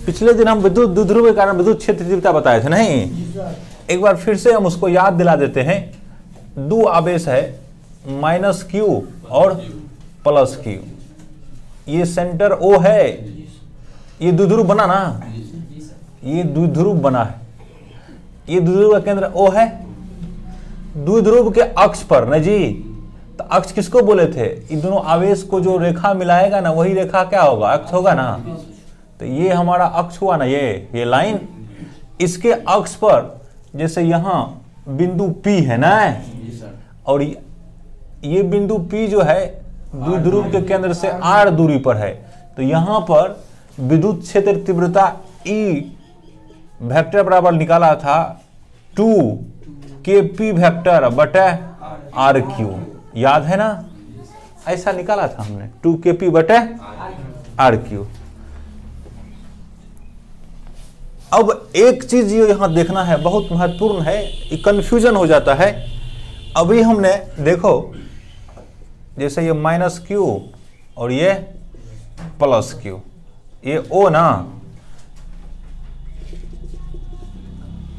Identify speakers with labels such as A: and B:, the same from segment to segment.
A: पिछले दिन हम विद्युत द्विध्रुव के कारण विद्युत क्षेत्र तीव्रता बताए थे नहीं? एक बार फिर से हम उसको याद दिला देते हैं। दो आवेश है -q और +q, ये सेंटर O है, ये द्विध्रुव बना ना, ये द्विध्रुव बना है, ये द्विध्रुव का केंद्र O है। द्विध्रुव के अक्ष पर ना जी, तो अक्ष किसको बोले थे? इन दोनों आवेश को जो रेखा मिलाएगा ना, वही रेखा क्या होगा? अक्ष होगा ना। तो ये हमारा अक्ष हुआ ना, ये लाइन। इसके अक्ष पर जैसे यहाँ बिंदु P है ना, और ये बिंदु P जो है द्विध्रुव के केंद्र से r दूरी पर है, तो यहाँ पर विद्युत क्षेत्र तीव्रता E वेक्टर बराबर निकाला था 2kp वेक्टर बटे rq, याद है ना? ऐसा निकाला था हमने, 2kp बटे rq। अब एक चीज ये यहां देखना है, बहुत महत्वपूर्ण है, ये कंफ्यूजन हो जाता है। अभी हमने देखो जैसे ये -q और ये +q, ये O ना,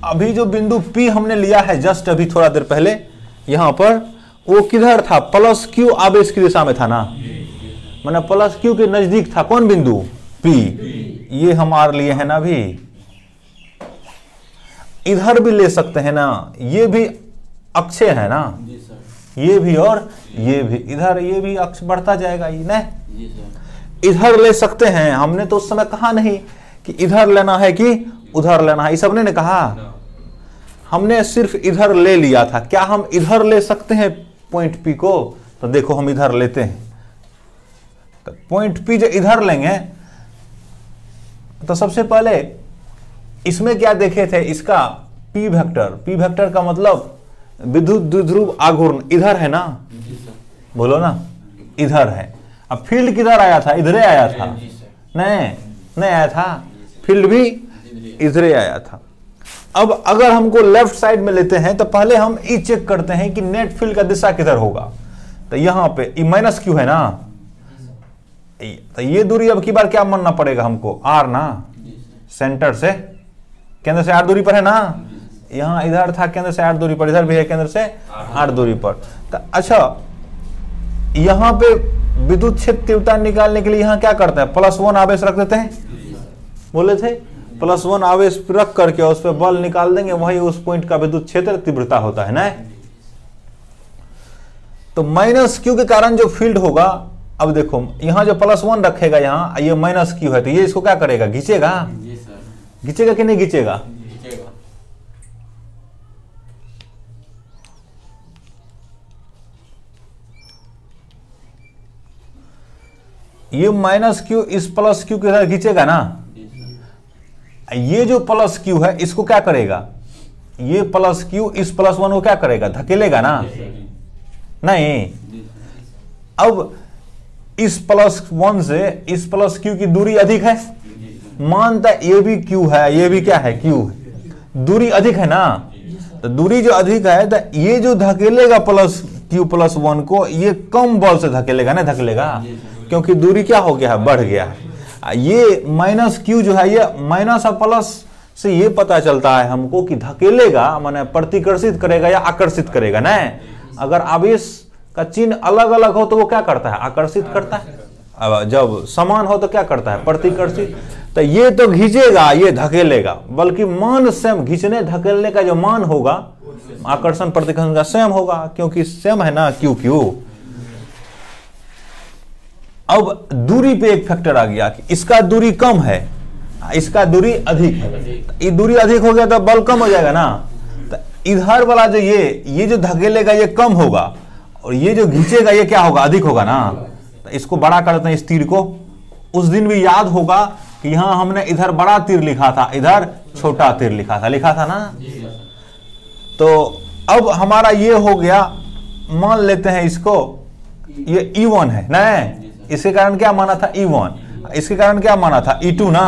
A: अभी जो बिंदु P हमने लिया है जस्ट अभी थोड़ा देर पहले यहां पर, वो किधर था? +q आवेश की दिशा में था ना, माने +q के नजदीक था। कौन बिंदु? P। ये हम R लिए हैं ना, अभी इधर भी ले सकते हैं ना, ये भी अक्षय है ना, ये भी और ये भी, इधर ये भी अक्ष बढ़ता जाएगा ये ना, इधर ले सकते हैं। हमने तो उस समय कहा नहीं कि इधर लेना है कि उधर लेना है, ये सबने ने कहा, हमने सिर्फ इधर ले लिया था। क्या हम इधर ले सकते हैं पॉइंट P को? तो देखो हम इधर लेते हैं, तो पॉइंट P जो इधर लेंगे, तो सबसे पहले इसमें क्या देखे थे? इसका P वेक्टर का मतलब विद्युत द्विध्रुव आघूर्ण इधर है ना, बोलो ना, इधर है। अब फील्ड किधर आया था? इधरे आया था, नहीं आया था, फील्ड भी इधरे आया था। अब अगर हमको लेफ्ट साइड में लेते हैं तो पहले हम ये चेक करते हैं कि नेट फील्ड का दिशा किधर होगा। तो यहां पे -q है ना, तो ये दूरी अब की बार क्या मानना पड़ेगा हमको? r ना, सेंटर से केंद्र से r दूरी पर है ना, यहां इधर था केंद्र से r दूरी पर, इधर भी है केंद्र से r दूरी पर। तो अच्छा, यहां पे विद्युत क्षेत्र तीव्रता निकालने के लिए यहां क्या करते हैं? +1 आवेश रख देते हैं, बोले थे +1 आवेश रख करके उस पर बल निकाल देंगे, वही उस पॉइंट का विद्युत क्षेत्र तीव्रता होता है ना। तो -q के कारण जो फील्ड होगा, अब देखो यहां जो +1 रखेगा, यहां ये -q है, तो ये इसको क्या करेगा? घींचेगा, घींचेगा कि नहीं घींचेगा? ये -q इस +q के साथ खींचेगा ना, ये जो +q है इसको क्या करेगा? ये +q इस +1 को क्या करेगा? धकेलेगा ना, नहीं। अब इस +1 से इस +q की दूरी अधिक है, मानता ये भी q है, ये भी क्या है? q है, दूरी अधिक है ना। तो दूरी जो अधिक है, तो ये जो धकेलेगा +q +1 को, ये कम बल से धकेलेगा ना, धकेलेगा, क्योंकि दूरी क्या हो गया है? बढ़ गया है। ये -q जो है, ये माइनस और प्लस से ये पता चलता है हमको कि धकेलेगा माने प्रतिकर्षित करेगा या आकर्षित करेगा ना। अगर आवेश का चिन्ह अलग अलग हो तो वो क्या करता है? आकर्षित करता है। अब जब समान हो तो क्या करता है? प्रतिकर्षित। तो ये तो खींचेगा, ये धकेलेगा, बल्कि मान सेम, खींचने धकेलने का जो मान होगा आकर्षण प्रतिकर्षण का सेम होगा, क्योंकि सेम है ना क्यू क्यू। अब दूरी पे एक फैक्टर आ गया कि इसका दूरी कम है, इसका दूरी अधिक है। ये दूरी अधिक हो गया तो बल कम हो जाएगा ना। तो इधर वाला जो ये जो धकेलेगा ये कम होगा और ये जो खींचेगा ये क्या होगा? अधिक होगा ना। तो इसको बड़ा करते हैं इस तीर को। उस दिन भी याद होगा कि यहां हमने इधर बड़ा तीर लिखा था, इधर छोटा तीर लिखा था ना। तो अब हमारा ये हो गया, मान लेते हैं इसको ये E1 है ना। इसके कारण क्या माना था? E1। इसके कारण क्या माना था? E2 ना।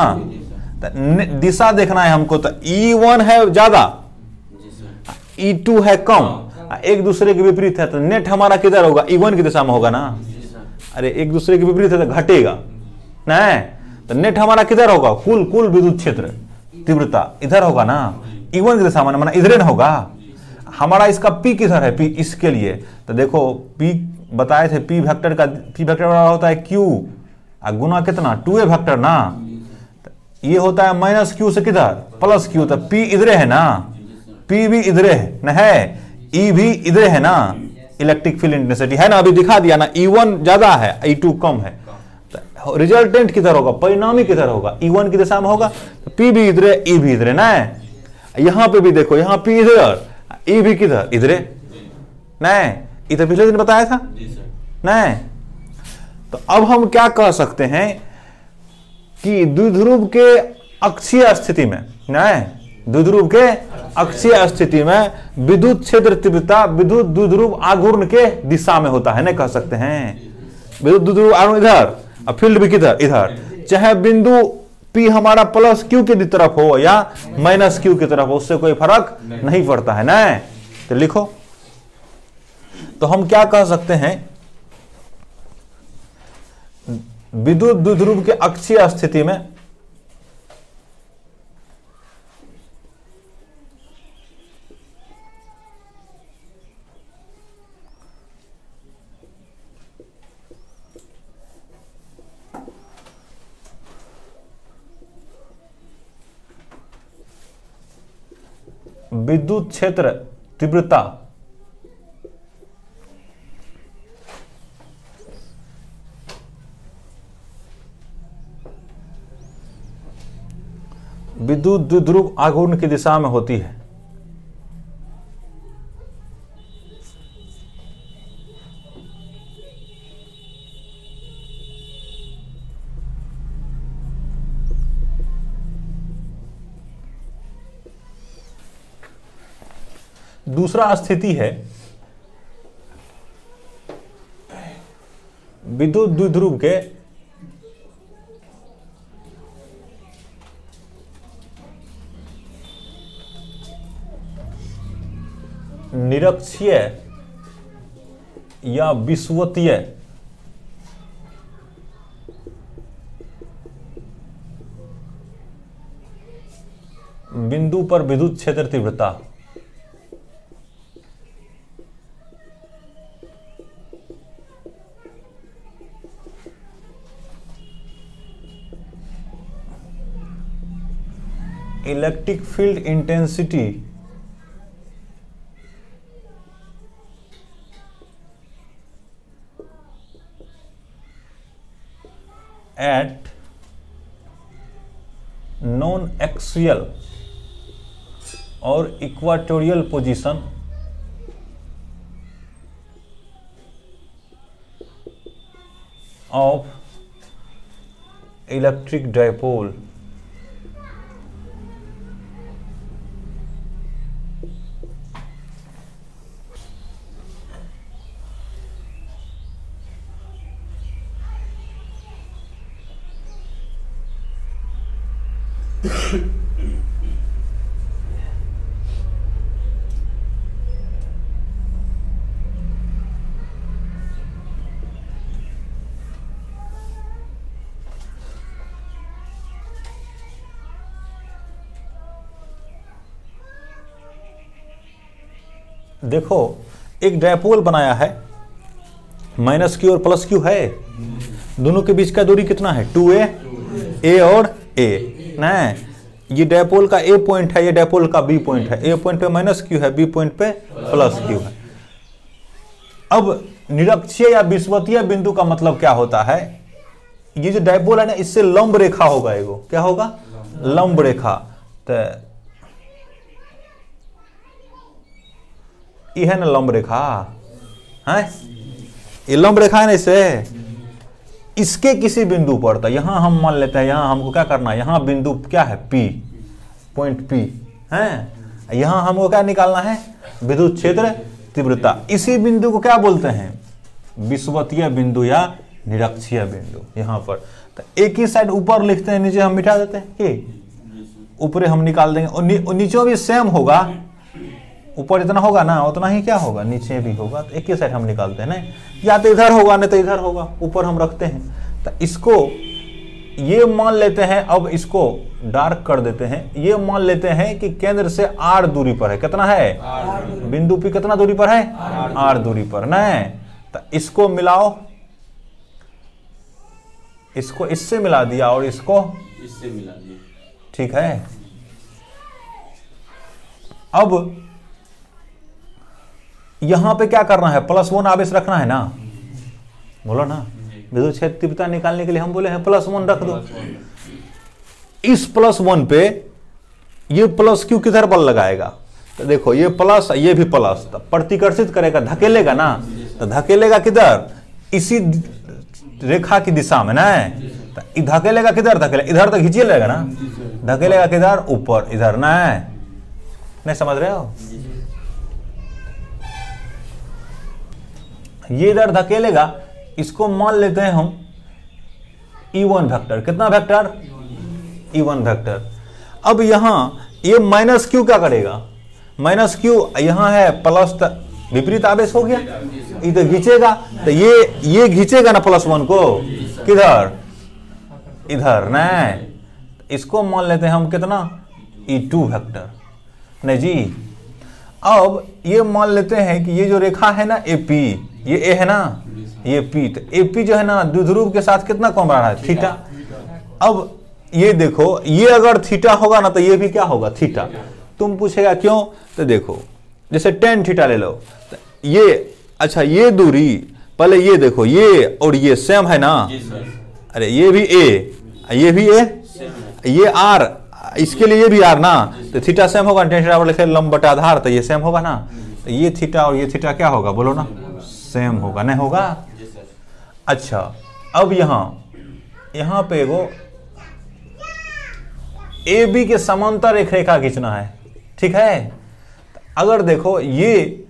A: तो दिशा देखना है हमको, तो E1 है ज्यादा, E2 है कम, एक दूसरे के विपरीत है। तो नेट हमारा किधर होगा? E1 की दिशा में होगा ना। अरे एक दूसरे के विपरीत है तो घटेगा ना। तो नेट हमारा किधर होगा, कुल विद्युत क्षेत्र तीव्रता इधर होगा ना, E1 की दिशा में, माना इधर ना होगा। हमारा इसका P किधर है, P इसके लिए, तो देखो P बताए थे, P वेक्टर होता है Q गुना कितना 2a वेक्टर ना, ये होता है माइनस Q से किधर प्लस Q, तो P इधर है ना, P भी इधर है ना, है E भी इधर है ना, इलेक्ट्रिक फील्ड इंटेंसिटी है ना, अभी दिखा दिया ना, E1 ज्यादा है E2 कम है, तो रिजल्टेंट किधर होगा, परिणामी किधर होगा, E1 की दिशा में होगा, तो P भी इधर है E भी इधर है ना। यहां पे भी देखो, यहां P इधर E भी किधर इधर है ना, इधर पिछले दिन बताया था ना। तो अब हम क्या कह सकते हैं कि द्विध्रुव के अक्षीय स्थिति में ना, द्विध्रुव के अक्षीय स्थिति में विद्युत क्षेत्र तीव्रता विद्युत द्विध्रुव आघूर्ण के दिशा में होता है ना, कह सकते हैं विद्युत द्विध्रुव आघूर्ण इधर और फील्ड भी किधर इधर, चाहे बिंदु P हमारा प्लस Q की तरफ हो या माइनस Q की तरफ हो, उससे कोई फर्क नहीं पड़ता है ना। तो लिखो, तो हम क्या कह सकते हैं, विद्युत द्विध्रुव के अक्षीय स्थिति में विद्युत क्षेत्र तीव्रता विद्युत द्विध्रुव आघूर्ण की दिशा में होती है। दूसरा स्थिति है विद्युत द्विध्रुव के निरक्षीय या विषुवतीय बिंदु पर विद्युत क्षेत्र तीव्रता electric field intensity at non axial और equatorial position of electric dipole देखो, एक डायपोल बनाया है, माइनस Q और प्लस Q है, दोनों के बीच का दूरी कितना है 2a, A और A ना। ये डायपोल का A पॉइंट है, ये डायपोल का B पॉइंट है, A पॉइंट पे माइनस Q है, B पॉइंट पे प्लस Q है। अब निरक्षीय या विषुवतीय बिंदु का मतलब क्या होता है, ये जो डायपोल है ना, इससे लंब रेखा होगा, एगो क्या होगा लंब रेखा, तो ये है ना लंब रेखा है, ये लंब रेखा है ना, इसके किसी बिंदु पर, तो यहां हम मान लेते हैं, यहां हमको क्या करना है, यहां बिंदु क्या है P, पॉइंट P है, यहां हमको क्या निकालना है विद्युत क्षेत्र तीव्रता। इसी बिंदु को क्या बोलते हैं, विषुवतीय बिंदु या निरक्षीय बिंदु। यहां पर तो एक ही साइड ऊपर लिखते हैं, नीचे हम मिटा देते हैं, कि ऊपर हम निकाल देंगे, और नीचे भी सेम होगा, ऊपर जितना होगा ना उतना ही क्या होगा नीचे भी होगा, तो एक ही साइड हम निकालते हैं ना, या तो इधर होगा नहीं तो इधर होगा, ऊपर हम रखते हैं। तो इसको ये मान लेते हैं, अब इसको डार्क कर देते हैं, ये मान लेते हैं कि केंद्र से r दूरी पर है। कितना है? बिंदु P कितना दूरी पर है? r दूरी पर नहीं। तो इसको मिलाओ, इसको इससे मिला दिया और इसको
B: इससे मिला दिया,
A: ठीक है। अब यहां पे क्या करना है? +1 आवेश रखना है ना, बोलो ना। विद्युत क्षेत्र तीव्रता निकालने के लिए हम बोले हैं +1 रख दो। इस +1 पे ये प्लस क्यू किधर बल लगाएगा? तो देखो ये प्लस, ये भी प्लस, तो प्रतिकर्षित करेगा, धकेलेगा ना। तो धकेलेगा किधर? इसी रेखा की दिशा में ना। तो धकेलेगा किधर? धकेलेगा इधर, तो खींचिए लेगा ना। धकेलेगा किधर? ऊपर, इधर ना। नहीं समझ रहे हो? ये इधर धकेलेगा, इसको मान लेते हैं हम E1 वेक्टर। कितना वेक्टर? E1 vector. अब यहां ये माइनस क्यू क्या करेगा? माइनस क्यू यहां है प्लस, विपरीत आवेश हो गया, इधर खींचेगा। तो ये खींचेगा ना +1 को, किधर? इधर नहीं। इसको मान लेते हैं हम कितना? E2 vector. नहीं जी, अब ये मान लेते हैं कि ये जो रेखा है ना AP, ये A है ना, ये P, तो AP जो है ना द्विध्रुव के साथ कितना कोण बना रहा है? थीटा। अब ये देखो, ये अगर थीटा होगा ना तो ये भी क्या होगा? थीटा। तुम पूछेगा क्यों? तो देखो जैसे tan थीटा ले लो, तो ये अच्छा ये दूरी, पहले ये देखो, ये और ये सेम है ना। अरे ये भी A, ये भी A, ये R, इसके लिए ये भी R ना। तो थीटा सेम होगा, tan थीटा लिखे लंब बटा आधार, तो ये सेम होगा ना। तो ये थीटा और ये थीटा क्या होगा? बोलो ना, सेम होगा। नहीं होगा? अच्छा, अब यहां पे वो AB के समांतर एक रेखा खींचना है, ठीक है। अगर देखो ये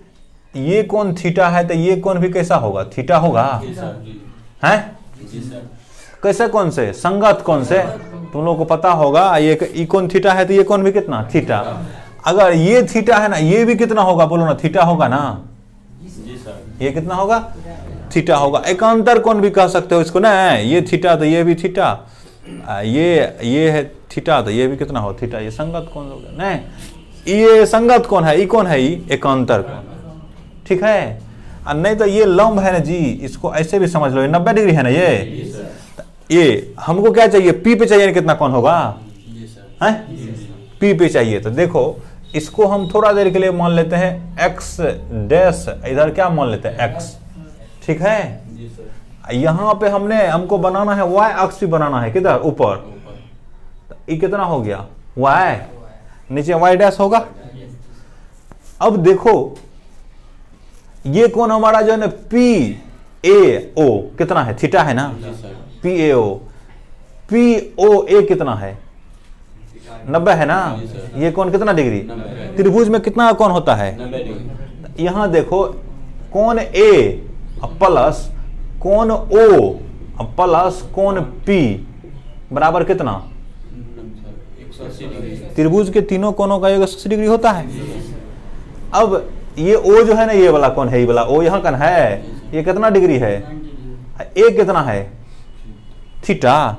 A: कोण थीटा है, तो ये कोण भी कैसा होगा? थीटा होगा, हैं? कैसे कोण से? संगत कोण से। तुम लोगों को पता होगा, ये कोण थीटा है तो ये कोण भी कितना? थीटा। अगर ये थीटा है ना, ये भी कितना होगा? बोलो ना, थीटा होगा ना। ये कितना होगा? थीटा होगा। एकांतर कोण भी कह सकते हो इसको ना। ये थीटा तो ये भी थीटा, ये है थीटा तो ये भी कितना हो? थीटा। ये संगत कोण हो गया नहीं, ये संगत कोण है। ये कौन है? ये एकांतर कोण, ठीक है। और नहीं तो ये लंब है ना जी, इसको ऐसे भी समझ लो, ये 90 डिग्री है ना। ये हमको क्या चाहिए? P पे चाहिए। कितना कोण होगा? हैं? P पे चाहिए। तो देखो इसको हम थोड़ा देर के लिए मान लेते हैं x डैश, इधर क्या मान लेते हैं? x, ठीक है। यहां पे हमको बनाना है y अक्ष भी बनाना है, किधर? ऊपर। ये कितना हो गया? y, नीचे y डैश होगा। अब देखो ये कोण हमारा जो है ना PAO कितना है? थीटा है ना। POA कितना है? 90 है ना। ये कोण कितना डिग्री? त्रिभुज में कितना कोण होता है? यहां देखो कोण A प्लस कोण O प्लस कोण P बराबर कितना? त्रिभुज के तीनों कोणों का योग 180 डिग्री होता है। अब ये O जो है ना, ये वाला कोण है, ये वाला O यहाँ का है, ये कितना डिग्री है? A कितना है? थीटा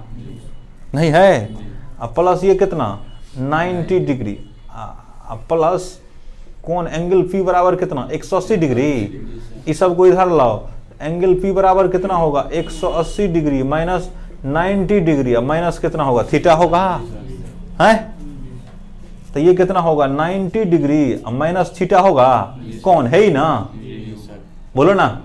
A: नहीं है। अब प्लस ये कितना? 90 डिग्री, प्लस कोण एंगल P बराबर कितना? 180 डिग्री। इस सब को इधर लाओ, एंगल P बराबर कितना होगा? 180 डिग्री माइनस 90 डिग्री, अब माइनस कितना होगा? थीटा होगा, है। तो ये कितना होगा? 90 डिग्री माइनस थीटा होगा। कौन है ही ना, बोलो ना।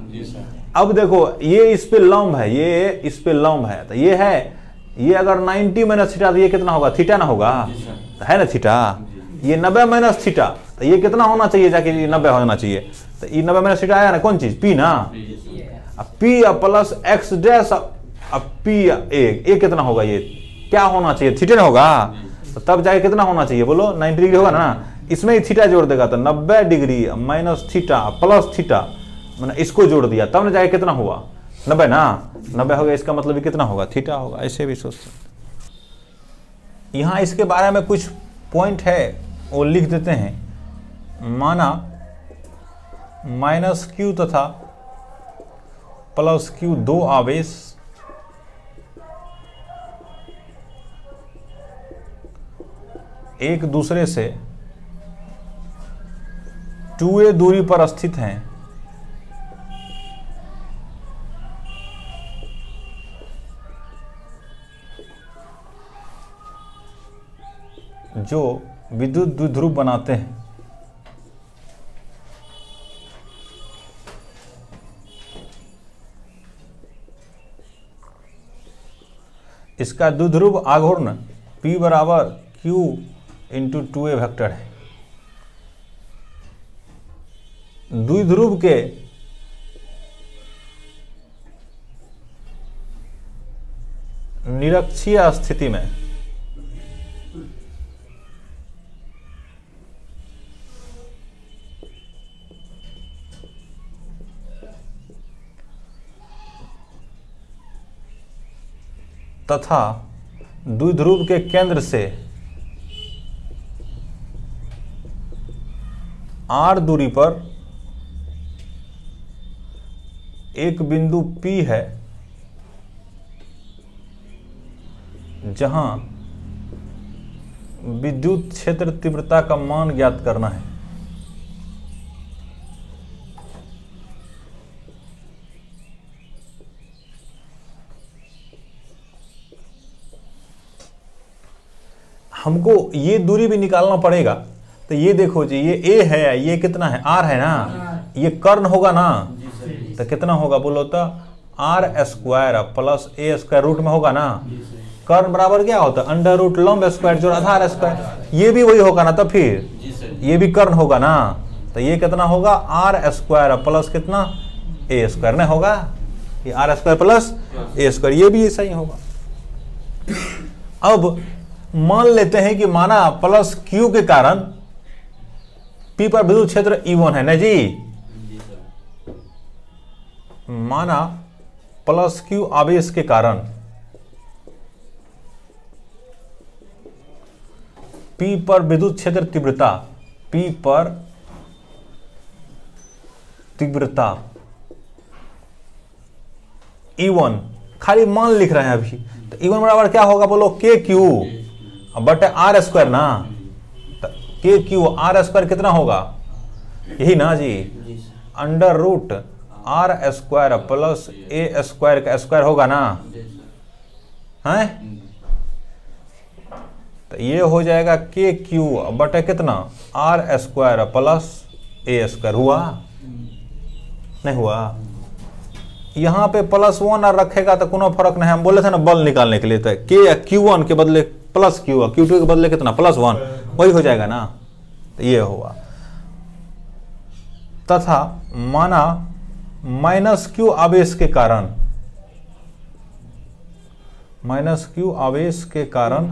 A: अब देखो ये इस पे लंब है, ये इस पे लंब है, तो ये है, ये अगर 90 माइनस थीटा तो ये कितना होगा? थीटा ना होगा, तो है ना थीटा। ये 90 माइनस थीटा, तो ये कितना होना चाहिए? जाके ये 90 होना चाहिए। तो ये 90 माइनस थीटा आया ना, कौन चीज? P ना। अब P प्लस एक्स डैश, अब P ए कितना होगा? ये क्या होना चाहिए? थीटा ना होगा। तो तब जाके कितना होना चाहिए? बोलो 90 डिग्री होगा ना। इसमें ही थीटा जोड़ देगा तो 90 degree minus theta plus theta, मैंने इसको जोड़ दिया तब ना जाके कितना हुआ? 90 ना। 90 हो गया, इसका मतलब कितना होगा? थीटा होगा। ऐसे भी सोच सकते। यहाँ इसके बारे में कुछ पॉइंट है वो लिख देते हैं। माना माइनस क्यू तथा प्लस क्यू दो आवेश एक दूसरे से 2a दूरी पर स्थित हैं, जो विद्युत द्विध्रुव बनाते हैं। इसका द्विध्रुव आघूर्ण P बराबर Q इंटू 2a वेक्टर है। द्विध्रुव के निरक्षीय स्थिति में तथा द्विध्रुव के केंद्र से r दूरी पर एक बिंदु P है, जहां विद्युत क्षेत्र तीव्रता का मान ज्ञात करना है। हमको ये दूरी भी निकालना पड़ेगा। तो ये देखो जी, ये A है, ये कितना है, R है ना, ये कर्ण होगा ना, तो कितना होगा बोलो तो R square plus A square root में होगा ना। कर्ण बराबर क्या होता है, अंडर रूट लंब स्क्वायर जो आधार स्क्वायर, ये भी वही होगा ना, तो फिर ये भी कर्ण होगा ना, तो ये कितना होगा R स्क्वायर प्लस कितना A स्क्वायर नहीं होगा, ये R square plus A square, ये भी ऐसा ही होगा। अब मान लेते हैं कि माना प्लस Q के कारण P पर विद्युत क्षेत्र E1 है ना जी, माना प्लस Q आवेश के कारण P पर विद्युत क्षेत्र तीव्रता, P पर तीव्रता E1 खाली मान लिख रहे हैं अभी, तो E1 बराबर क्या होगा बोलो, KQ बटे R स्क्वायर ना, KQ R स्क्वायर कितना होगा, यही ना जी, under root R square plus A square का स्क्वायर होगा ना, हैं, तो ये हो जाएगा KQ बटे कितना R square plus A square, हुआ नहीं हुआ। यहाँ पे प्लस 1 और रखेगा तो कोनो फर्क नहीं, हम बोले थे ना बल निकालने के लिए, तो Q1 के बदले प्लस Q, Q2 के बदले कितना प्लस 1, वही हो जाएगा ना, तो ये हुआ। तथा माना माइनस Q आवेश के कारण, माइनस Q आवेश के कारण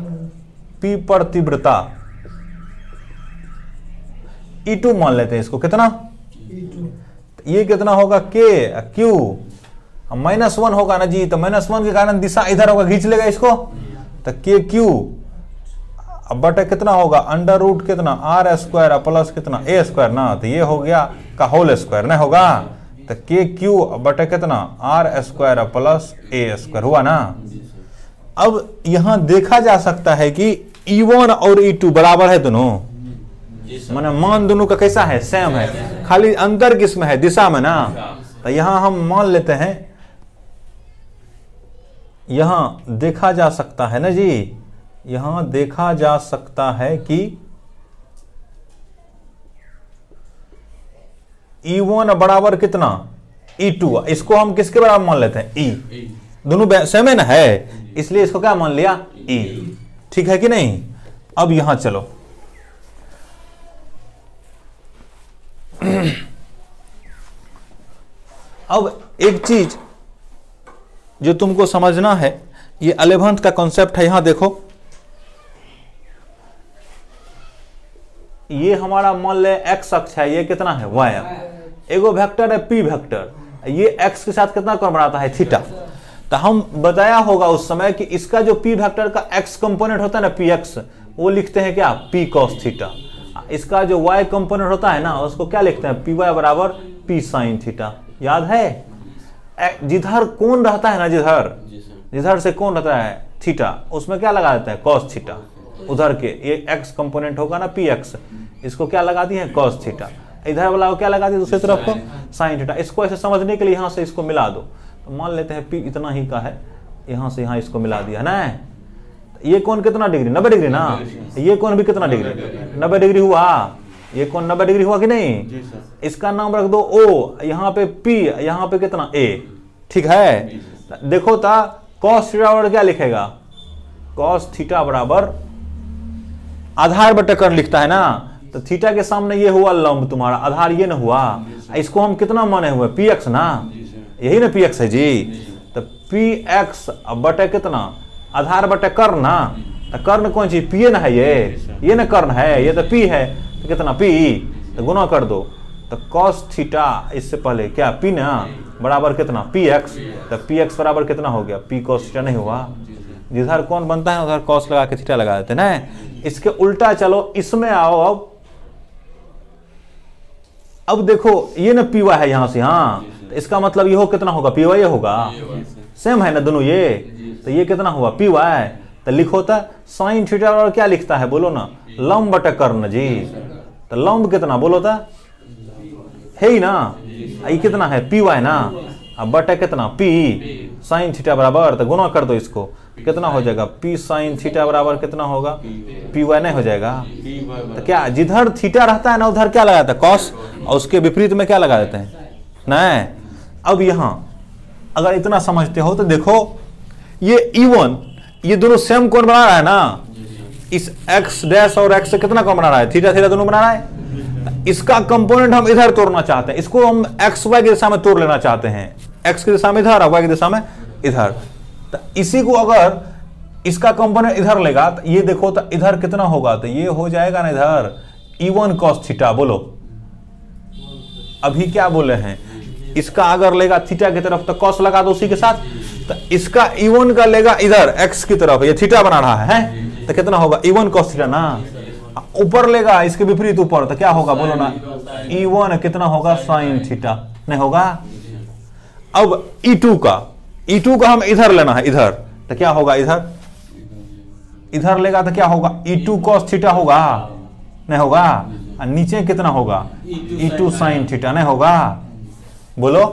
A: P पर तीव्रता E2 मान लेते हैं इसको, कितना E2, ये कितना होगा Q -1 होगा ना जी, तो -1 के कारण दिशा इधर होगा, खींच लेगा इसको, तो KQ बटे कितना होगा अंडर रूट कितना R स्क्वायर प्लस कितना A स्क्वायर ना, तो ये हो गया का होल स्क्वायर नहीं होगा, तो KQ बटे कितना R square plus A square, हुआ ना। अब यहां देखा जा सकता है कि E1 और E2 बराबर है दोनों, माने मान दोनों का कैसा है, सेम है, खाली अंतर किसमें है, दिशा में ना। तो यहां हम मान लेते हैं, यहां देखा जा सकता है ना जी, यहां देखा जा सकता है कि E1 बराबर कितना E2, इसको हम किसके बराबर मान लेते हैं, E, दोनों सेम है ना है, इसलिए इसको क्या मान लिया, E, ठीक है कि नहीं। अब यहां चलो, अब एक चीज जो तुमको समझना है, ये 11th का कॉन्सेप्ट है। यहां देखो, ये हमारा मान ले x अक्ष है, ये कितना है y, एगो वेक्टर है p वेक्टर, ये x के साथ कितना कोण बनाता है, थीटा। तो हम बताया होगा उस समय कि इसका जो p वेक्टर का x कंपोनेंट होता है ना px, वो लिखते हैं क्या, p cos थीटा। इसका जो y कंपोनेंट होता है ना, उसको क्या लिखते हैं, py बराबर p sin थीटा। याद है, जिधर कोण रहता है ना, जिधर से कोण रहता है थीटा, उसमें क्या लगा देते हैं, cos थीटा। उधर के, ये एक्स कंपोनेंट होगा ना पी एक्स, इसको क्या लगा दिए कॉस थीटा, इधर वाला को क्या लगा दिए दूसरी तरफ को साइन थीटा। इसको ऐसे समझने के लिए यहाँ से इसको मिला दो, तो मान लेते हैं पी इतना ही का है, यहाँ से यहाँ इसको मिला दिया ना। ये कोण कितना डिग्री, 90 डिग्री ना, ये कोण भी कितना डिग्री, 90 डिग्री हुआ, ये कोण 90 डिग्री हुआ कि नहीं। इसका नाम रख दो O, यहाँ पे P, यहाँ पे कितना A, ठीक है। देखो ता cos थीटा बराबर क्या लिखेगा, cos थीटा बराबर आधार बटे कर्ण लिखता है ना, तो थीटा के सामने ये हुआ लंब तुम्हारा, आधार ये ना हुआ, इसको हम कितना माने हुए px ना, यही ना px है जी, तो px बटे कितना आधार बटे कर्ण ना, तो कर्ण कौन चीज p ना है, ये ना कर्ण है, ये तो p है, तो कितना p, तो गुना कर दो, तो cos थीटा इससे पहले क्या p ना बराबर कितना px, तो px बराबर कितना हो गया p cos थीटा नहीं हुआ, जिधर कौन बनता है उधर cos लगा के थीटा लगा देते ना। इसके उल्टा चलो इसमें आओ, अब देखो ये ना py है यहाँ से, हाँ तो इसका मतलब ये हो कितना होगा py ये होगा, सेम है ना दोनों ये, तो ये कितना हुआ py, तो लिखो था साइन थीटा और क्या लिखता है बोलो ना, लंब बटे कर्ण जी, तो लंब कितना बोलो था है ही ना, ये कितना है py ना, अब बटे कितना p साइन थीटा बराबर, तो गुना कर दो इसको, कितना हो जाएगा p साइन थीटा बराबर कितना होगा py नहीं हो जाएगा, तो क्या जिधर थीटा रहता है ना उधर क्या लगाता है cos, और उसके विपरीत में क्या लगा देते हैं नहीं। अब यहाँ अगर इतना समझते हो तो देखो ये E1 ये दोनों सेम कोण बना रहा है ना, इस x डैश और x से कितना कोण बना रहा है, थीटा थीटा दोनों बना रहा है। इसका कंपोनेंट हम इधर तोड़ना चाहते हैं, इसको हम x y की दिशा में तोड़ लेना चाहते हैं, x की दिशा में इधर और y की दिशा में इधर, तो इसी को अगर इसका कंपोनेंट इधर लेगा तो ये देखो तो इधर कितना होगा, तो ये हो जाएगा ना इधर E1 cos थीटा, बोलो अभी क्या बोले हैं, इसका अगर लेगा थीटा की तरफ तो cos लगा दो उसी के साथ, तो इसका E1 का लेगा इधर x की तरफ, ये थीटा बना रहा है, तो कितना होगा E1 cos थीटा ना, ऊपर लेगा इसके विपरीत ऊपर, तो क्या होगा बोलो ना E1 कितना होगा साइन थीटा नहीं होगा। अब E2 का हम इधर लेना है इधर, तो क्या होगा इधर लेगा तो क्या होगा E2 cos थीटा होगा नहीं होगा, और नीचे कितना होगा E2 साइन थीटा नहीं होगा, बोलो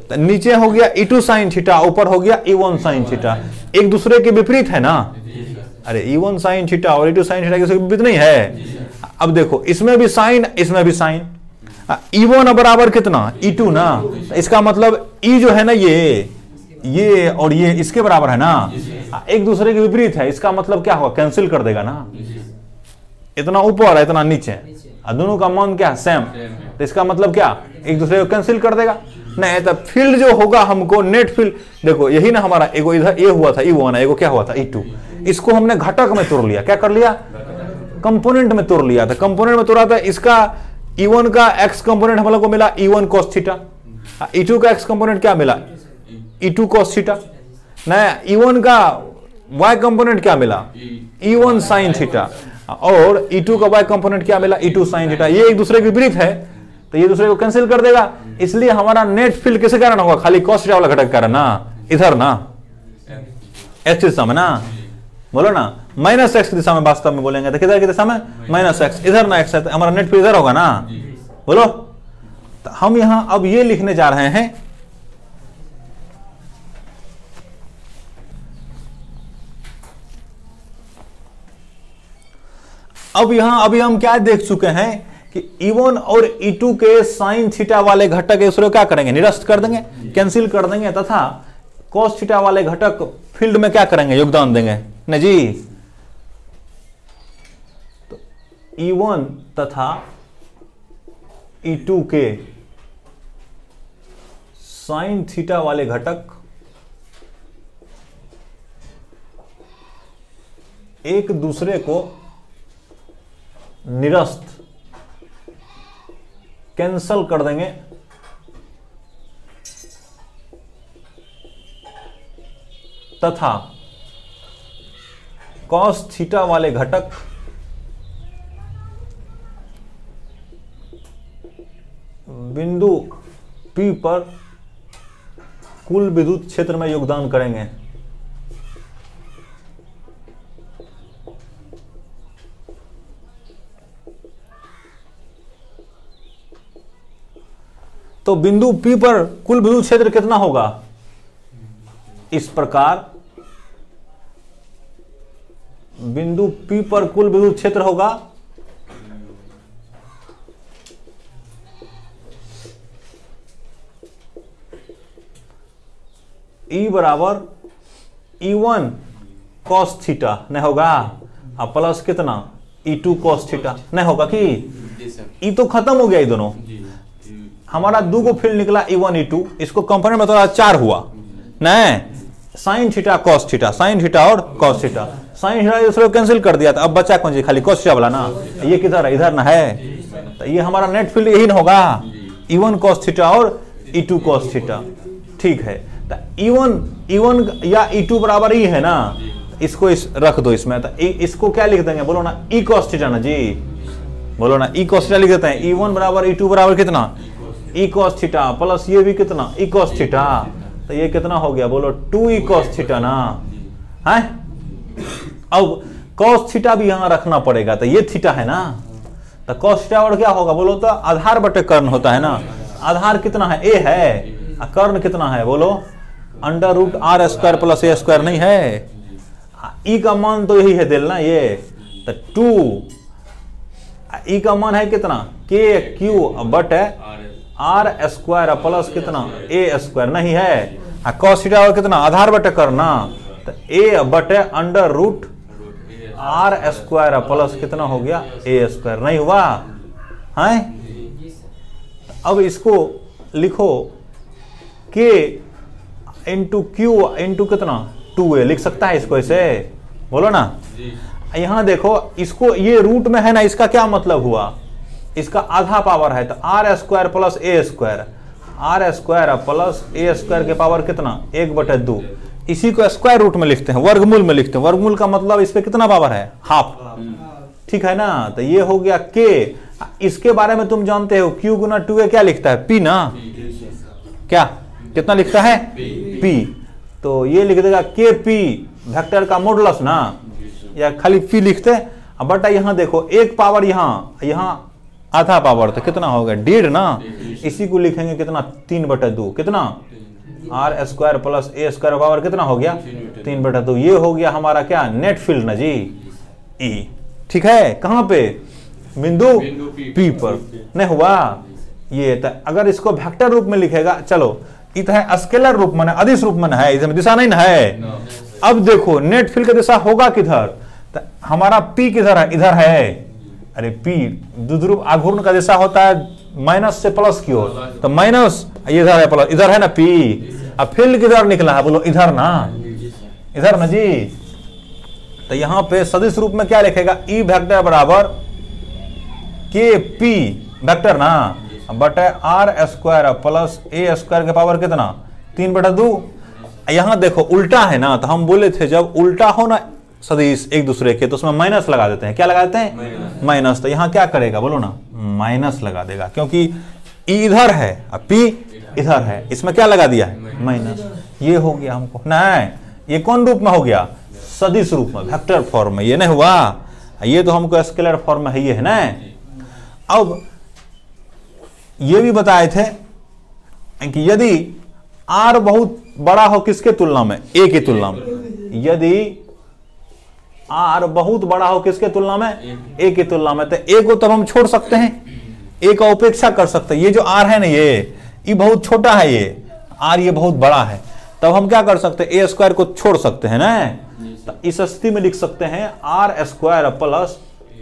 A: तो नीचे हो गया E2 साइन थीटा, ऊपर हो गया E1 साइन थीटा, एक दूसरे के विपरीत है ना, अरे E1 साइन थीटा और E2 साइन थीटा के विपरीत नहीं है। अब देखो इसमें भी साइन इसमें भी साइन, E1 बराबर कितना E2 ना, तो इसका मतलब E जो है ना ये और ये इसके बराबर है ना, एक दूसरे के विपरीत है, इसका मतलब क्या होगा कैंसिल कर देगा ना, इतना ऊपर है इतना नीचे, दोनों का मान क्या सेम, तो इसका मतलब क्या एक दूसरे को कैंसिल कर देगा नहीं, तो फील्ड जो होगा हमको नेट फील्ड, देखो यही ना हमारा एगो इधर ये हुआ था E1, एगो क्या हुआ था E2, इसको हमने घटक में तोड़ लिया, क्या कर लिया कंपोनेंट में तोड़ लिया था, कंपोनेंट में तोड़ा था, इसका E1 का x कंपोनेंट हम लोग को मिला E1 cos थीटा, E2 का x कंपोनेंट क्या मिला E2 cos थीटा, नया E1 का y कंपोनेंट क्या मिला E1 sin थीटा, और E2 का y कंपोनेंट क्या मिला E2 sin थीटा, ये एक दूसरे के विपरीत है तो ये दूसरे को कैंसिल कर देगा, इसलिए हमारा नेट फील्ड किसके कारण होगा खाली cos थीटा वाला घटक कारण ना, इधर ना x दिशा में ना, बोलो ना माइनस एक्स की दिशा में वास्तव में बोलेंगे तो किधर की दिशा में माइनस एक्स, इधर ना एक्स है तो हमारा नेट फील्ड इधर होगा ना, बोलो तो हम यहां अब ये लिखने जा रहे हैं अब यहां अभी हम क्या देख चुके हैं कि E1 और E2 के साइन थीटा वाले घटक दूसरे को क्या करेंगे निरस्त कर देंगे, कैंसिल कर देंगे, तथा cos थीटा वाले घटक फील्ड में क्या करेंगे योगदान देंगे न जी। तो E1 तथा E2 के साइन थीटा वाले घटक एक दूसरे को निरस्त कैंसल कर देंगे तथा cos थीटा वाले घटक बिंदु P पर कुल विद्युत क्षेत्र में योगदान करेंगे। तो बिंदु P पर कुल विद्युत क्षेत्र कितना होगा? इस प्रकार बिंदु P पर कुल विद्युत क्षेत्र होगा E बराबर E1 cos थीटा नहीं होगा, अब प्लस कितना E2 cos थीटा नहीं होगा कि E तो खत्म हो गया, ये दोनों हमारा दो को फील्ड निकला E1 E2, इसको कंपोनेंट में तो 4 हुआ नहीं, sine theta cos theta, sine theta और cos थीटा, साइन थीटा दूसरे को कैंसिल कर दिया था, अब बचा कौन सी खाली cos थीटा वाला ना, ये किधर है? इधर ना है, तो ये हमारा नेट फील्ड यही ना होगा, E1 cos थीटा और E2 cos थीटा। ठीक है, तो E1 या E2 बराबर E है ना, इसको रख दो इसमें, तो इसको क्या लिख देंगे बोलो ना, E cos थीटा ना जी, बोलो ना E cos थीटा लिख देते हैं। E1 बराबर E2 बराबर कितना? E cos थीटा प्लस ये भी कितना E cos थीटा, तो ये कितना हो गया बोलो 2E cos थीटा ना है। अब cos थीटा भी यहां रखना पड़ेगा, तो ये थीटा है ना, तो cos थीटा और क्या होगा बोलो, तो आधार बटे कर्ण होता है ना, आधार कितना है? A है, कर्ण कितना है बोलो, under root R square plus A square नहीं है, E का मान तो यही है दिल ना, ये तो 2, E का मान है कितना KQ बटे R स्क्वायर प्लस कितना A स्क्वायर नहीं है, cos थीटा और कितना आधार बटे करना, तो A बटे under root R square plus कितना हो गया A स्क्वायर नहीं हुआ है। अब इसको लिखो K इंटू Q इंटू कितना 2A लिख सकता है इसको ऐसे, बोलो ना। यहां देखो इसको, ये रूट में है ना, इसका क्या मतलब हुआ, इसका आधा पावर है, तो R square plus A square, R square plus A square के पावर कितना 1/2, इसी को स्क्वायर रूट में लिखते हैं, वर्गमूल में लिखते हैं, वर्गमूल का मतलब इस पे कितना पावर है? हाफ, ठीक है ना। तो ये हो गया K, इसके बारे में तुम जानते हो Q गुना 2A क्या लिखता है? P ना, क्या कितना लिखता है? P, तो ये लिख देगा KP वेक्टर का मॉडुलस ना, या खाली P लिखते हैं। बटा यहाँ देखो एक पावर यहाँ आधा पावर, तो कितना होगा 1.5 ना, इसी को लिखेंगे कितना 3/2, कितना R square plus A square power कितना हो गया 3/2, ये हो गया हमारा क्या नेट फील्ड ना जी E। ठीक है, कहाँ पे? बिंदु P पर नहीं हुआ ये, तो अगर इसको वेक्टर रूप में लिखेगा, चलो इत है स्केलर रूप में, अदिश रूप में है, इसमें दिशा नहीं ना है। अब देखो नेट फील्ड का दिशा होगा किधर, तो हमारा P किधर है? इधर है, अरे P द्विध्रुव आघूर्ण का दिशा होता है माइनस से प्लस की ओर, तो माइनस इधर है, प्लस इधर है ना P। अब फील्ड किधर निकला है बोलो, इधर ना, इधर ना जी। तो यहाँ पे सदिश रूप में क्या लिखेगा? E वेक्टर बराबर KP वेक्टर ना बटे R square plus A square के पावर कितना 3/2। यहाँ देखो उल्टा है ना, तो हम बोले थे जब उल्टा हो ना सदिश एक दूसरे के, तो उसमें माइनस लगा देते हैं। क्या लगा देते हैं? माइनस। तो यहाँ क्या करेगा बोलो ना, माइनस लगा देगा, क्योंकि E इधर है और P इधर है, इसमें क्या लगा दिया है? माइनस। ये हो गया हमको ना, ये कौन रूप में हो गया? सदिश रूप में, वेक्टर फॉर्म में। ये नहीं हुआ, ये तो हमको स्केलर फॉर्म में है ना। अब ये भी बताए थे कि यदि R बहुत बड़ा हो किसके तुलना में? A की तुलना में। यदि R बहुत बड़ा हो किसके तुलना में? A की तुलना में, तो A को तब हम छोड़ सकते हैं, A का उपेक्षा कर सकते हैं। ये जो R है ना, ये बहुत छोटा है, ये बहुत बड़ा है, तब हम क्या कर सकते हैं? A स्क्वायर को छोड़ सकते हैं ना। तो इस स्थिति में लिख सकते हैं R square plus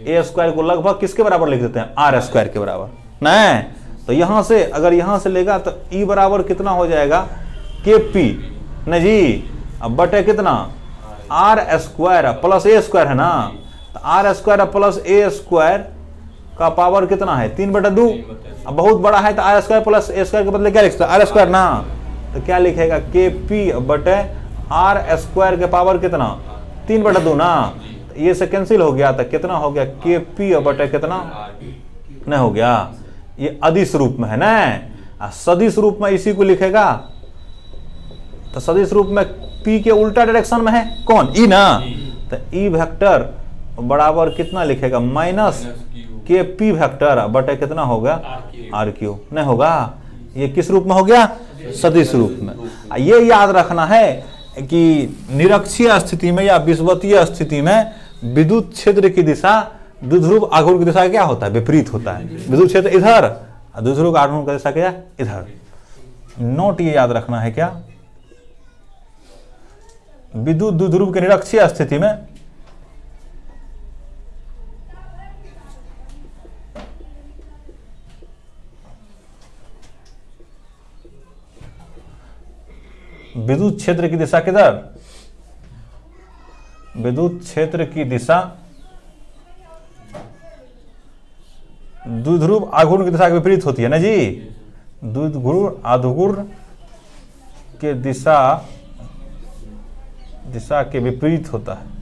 A: A square को लगभग किसके बराबर लिख देते हैं? R स्क्वायर के बराबर ना। तो यहां से अगर यहां से लेगा तो E बराबर कितना हो जाएगा? KP ना जी, अब बटे कितना R square plus A square है ना, तो R square plus A square का पावर कितना है? 3/2। अब बहुत बड़ा है तो R square plus A square के बदले क्या लिखता है? R स्क्वायर ना, तो क्या लिखेगा? KP बटे R स्क्वायर के पावर कितना? 3/2 ना। तो ये से कैंसिल हो गया, तो कितना हो गया? KP बटे कितना नहीं हो गया, ये अदिश रूप में है ना। सदिश रूप में इसी को लिखेगा, तो सदिश रूप में P के उल्टा डायरेक्शन में है कौन? E ना। तो E वेक्टर बराबर कितना लिखेगा? माइनस KP वेक्टर बटे कितना होगा? RQ नहीं होगा, ये किस रूप में हो गया? सदिश रूप में। ये याद रखना है कि निरक्षीय स्थिति में या विषुवतीय स्थिति में विद्युत क्षेत्र की दिशा द्विध्रुव आघूर्ण की दिशा क्या होता है? विपरीत होता है। विद्युत क्षेत्र इधर, द्विध्रुव आघूर्ण की दिशा क्या? इधर। नोट ये याद रखना है क्या? विद्युत द्विध्रुव के निरक्षीय स्थिति में विद्युत क्षेत्र की दिशा किधर? विद्युत क्षेत्र की दिशा द्विध्रुव आघूर्ण की दिशा के विपरीत होती है ना जी। द्विध्रुव आघूर्ण के दिशा के विपरीत होता है।